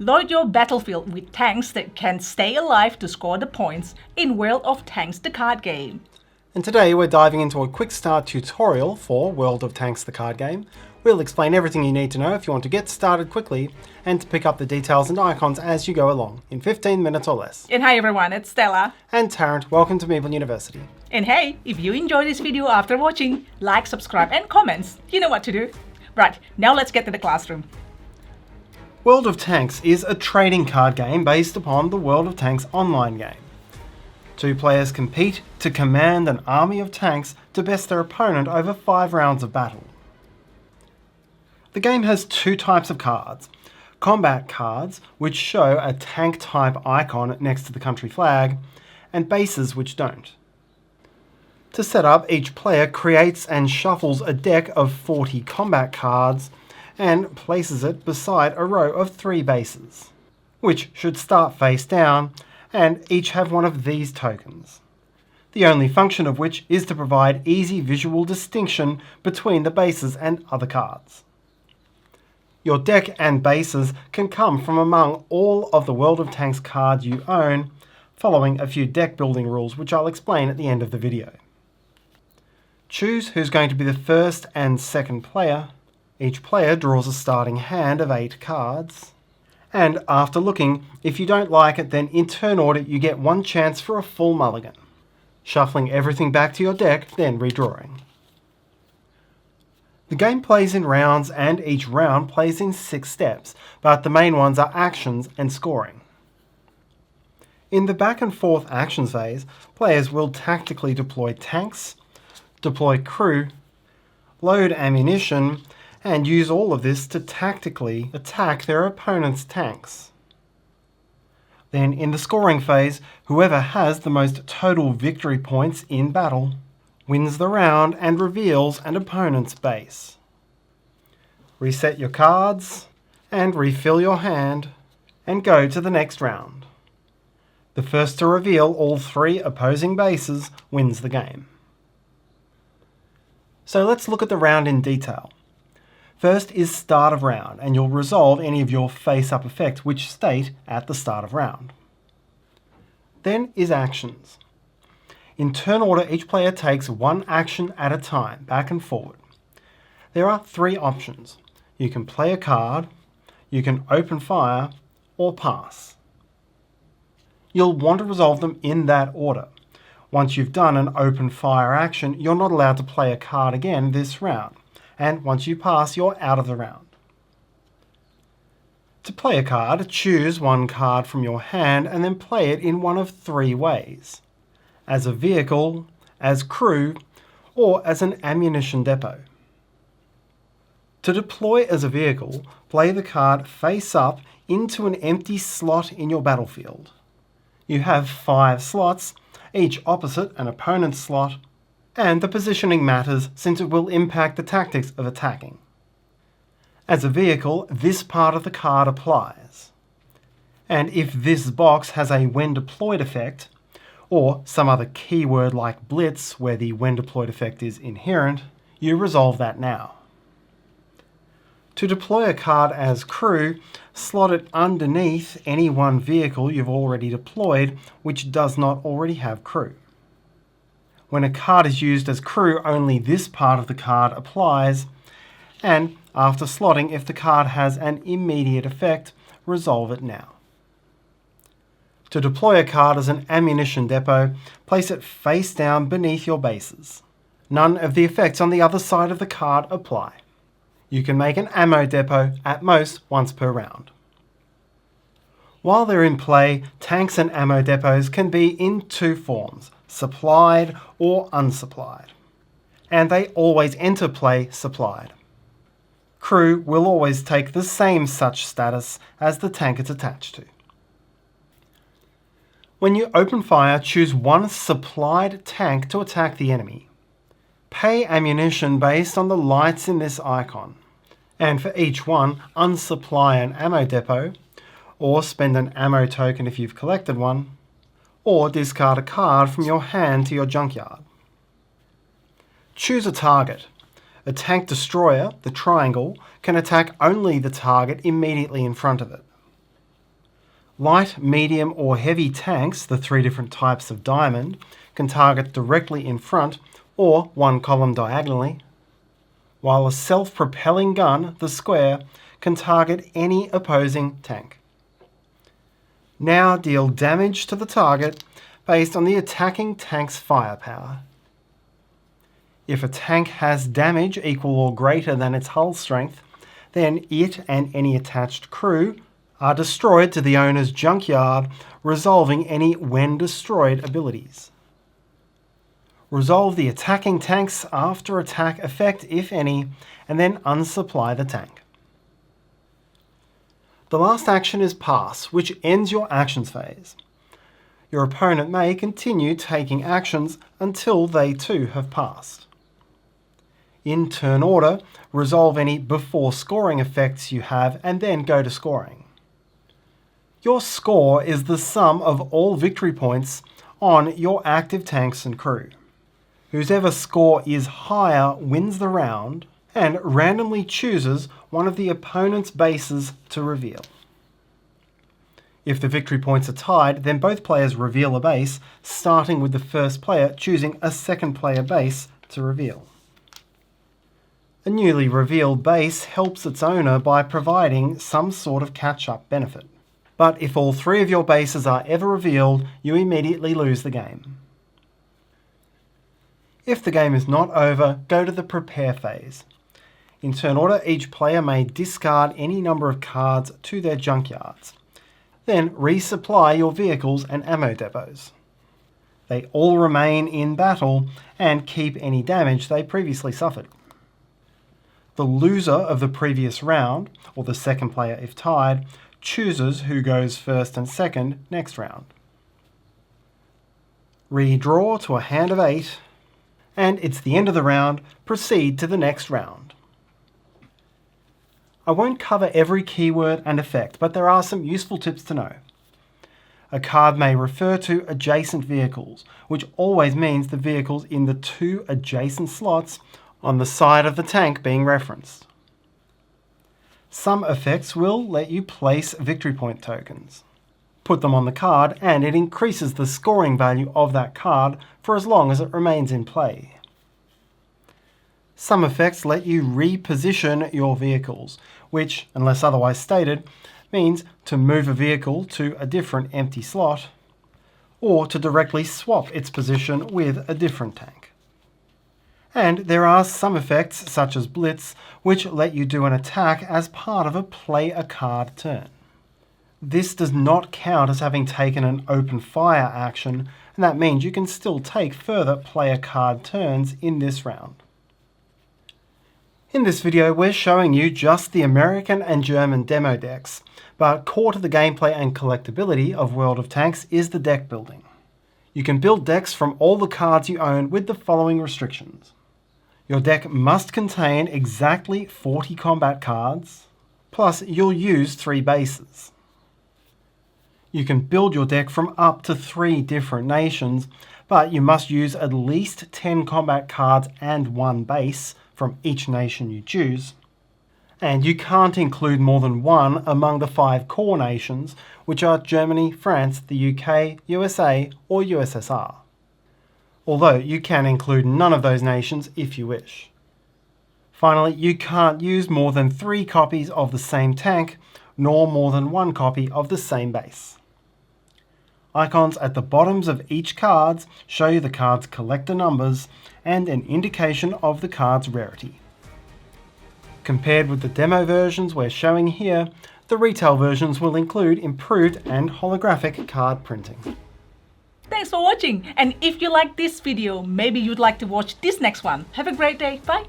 Load your battlefield with tanks that can stay alive to score the points in World of Tanks the card game. And today we're diving into a quick start tutorial for World of Tanks the card game. We'll explain everything you need to know if you want to get started quickly and to pick up the details and icons as you go along in 15 minutes or less. And hi everyone, it's Stella. And Tarrant, welcome to Meeple University. And hey, if you enjoyed this video after watching, like, subscribe and comments. You know what to do. Right, now let's get to the classroom. World of Tanks is a trading card game based upon the World of Tanks online game. Two players compete to command an army of tanks to best their opponent over 5 rounds of battle. The game has two types of cards. Combat cards, which show a tank type icon next to the country flag, and bases which don't. To set up, each player creates and shuffles a deck of 40 combat cards and places it beside a row of 3 bases, which should start face down and each have one of these tokens, the only function of which is to provide easy visual distinction between the bases and other cards. Your deck and bases can come from among all of the World of Tanks cards you own, following a few deck building rules which I'll explain at the end of the video. Choose who's going to be the first and second player. Each player draws a starting hand of 8 cards. And after looking, if you don't like it, then in turn order you get 1 chance for a full mulligan. Shuffling everything back to your deck, then redrawing. The game plays in rounds and each round plays in 6 steps, but the main ones are actions and scoring. In the back and forth actions phase, players will tactically deploy tanks, deploy crew, load ammunition, and use all of this to tactically attack their opponent's tanks. Then in the scoring phase, whoever has the most total victory points in battle wins the round and reveals an opponent's base. Reset your cards and refill your hand and go to the next round. The first to reveal all 3 opposing bases wins the game. So let's look at the round in detail. First is start of round, and you'll resolve any of your face-up effects which state at the start of round. Then is actions. In turn order, each player takes 1 action at a time, back and forward. There are 3 options. You can play a card, you can open fire, or pass. You'll want to resolve them in that order. Once you've done an open fire action, you're not allowed to play a card again this round. And once you pass, you're out of the round. To play a card, choose 1 card from your hand and then play it in one of 3 ways: as a vehicle, as crew, or as an ammunition depot. To deploy as a vehicle, play the card face up into an empty slot in your battlefield. You have 5 slots, each opposite an opponent's slot, and the positioning matters since it will impact the tactics of attacking. As a vehicle, this part of the card applies. And if this box has a when deployed effect, or some other keyword like blitz where the when deployed effect is inherent, you resolve that now. To deploy a card as crew, slot it underneath any one vehicle you've already deployed which does not already have crew. When a card is used as crew, only this part of the card applies, and after slotting, if the card has an immediate effect, resolve it now. To deploy a card as an ammunition depot, place it face down beneath your bases. None of the effects on the other side of the card apply. You can make an ammo depot at most once per round. While they're in play, tanks and ammo depots can be in 2 forms: supplied or unsupplied. And they always enter play supplied. Crew will always take the same such status as the tank it's attached to. When you open fire, choose 1 supplied tank to attack the enemy. Pay ammunition based on the lights in this icon, and for each one, unsupply an ammo depot, or spend an ammo token if you've collected one, or discard a card from your hand to your junkyard. Choose a target. A tank destroyer, the triangle, can attack only the target immediately in front of it. Light, medium or heavy tanks, the 3 different types of diamond, can target directly in front or one column diagonally, while a self-propelling gun, the square, can target any opposing tank. Now deal damage to the target based on the attacking tank's firepower. If a tank has damage equal or greater than its hull strength, then it and any attached crew are destroyed to the owner's junkyard, resolving any when destroyed abilities. Resolve the attacking tank's after attack effect, if any, and then unsupply the tank. The last action is Pass, which ends your actions phase. Your opponent may continue taking actions until they too have passed. In turn order, resolve any before scoring effects you have and then go to scoring. Your score is the sum of all victory points on your active tanks and crew. Whoever score is higher wins the round and randomly chooses one of the opponent's bases to reveal. If the victory points are tied, then both players reveal a base, starting with the first player choosing a second player base to reveal. A newly revealed base helps its owner by providing some sort of catch-up benefit. But if all 3 of your bases are ever revealed, you immediately lose the game. If the game is not over, go to the Prepare phase. In turn order, each player may discard any number of cards to their junkyards. Then resupply your vehicles and ammo depots. They all remain in battle and keep any damage they previously suffered. The loser of the previous round, or the second player if tied, chooses who goes first and second next round. Redraw to a hand of 8, and it's the end of the round. Proceed to the next round. I won't cover every keyword and effect, but there are some useful tips to know. A card may refer to adjacent vehicles, which always means the vehicles in the 2 adjacent slots on the side of the tank being referenced. Some effects will let you place victory point tokens. Put them on the card and it increases the scoring value of that card for as long as it remains in play. Some effects let you reposition your vehicles, which, unless otherwise stated, means to move a vehicle to a different empty slot, or to directly swap its position with a different tank. And there are some effects, such as Blitz, which let you do an attack as part of a play a card turn. This does not count as having taken an open fire action, and that means you can still take further play a card turns in this round. In this video, we're showing you just the American and German demo decks, but core to the gameplay and collectability of World of Tanks is the deck building. You can build decks from all the cards you own with the following restrictions. Your deck must contain exactly 40 combat cards, plus you'll use 3 bases. You can build your deck from up to 3 different nations, but you must use at least 10 combat cards and 1 base from each nation you choose. And you can't include more than 1 among the 5 core nations, which are Germany, France, the UK, USA, or USSR. Although you can include none of those nations if you wish. Finally, you can't use more than 3 copies of the same tank, nor more than 1 copy of the same base. Icons at the bottoms of each card show you the card's collector numbers and an indication of the card's rarity. Compared with the demo versions we're showing here, the retail versions will include improved and holographic card printing. Thanks for watching, and if you like this video, maybe you'd like to watch this next one. Have a great day. Bye.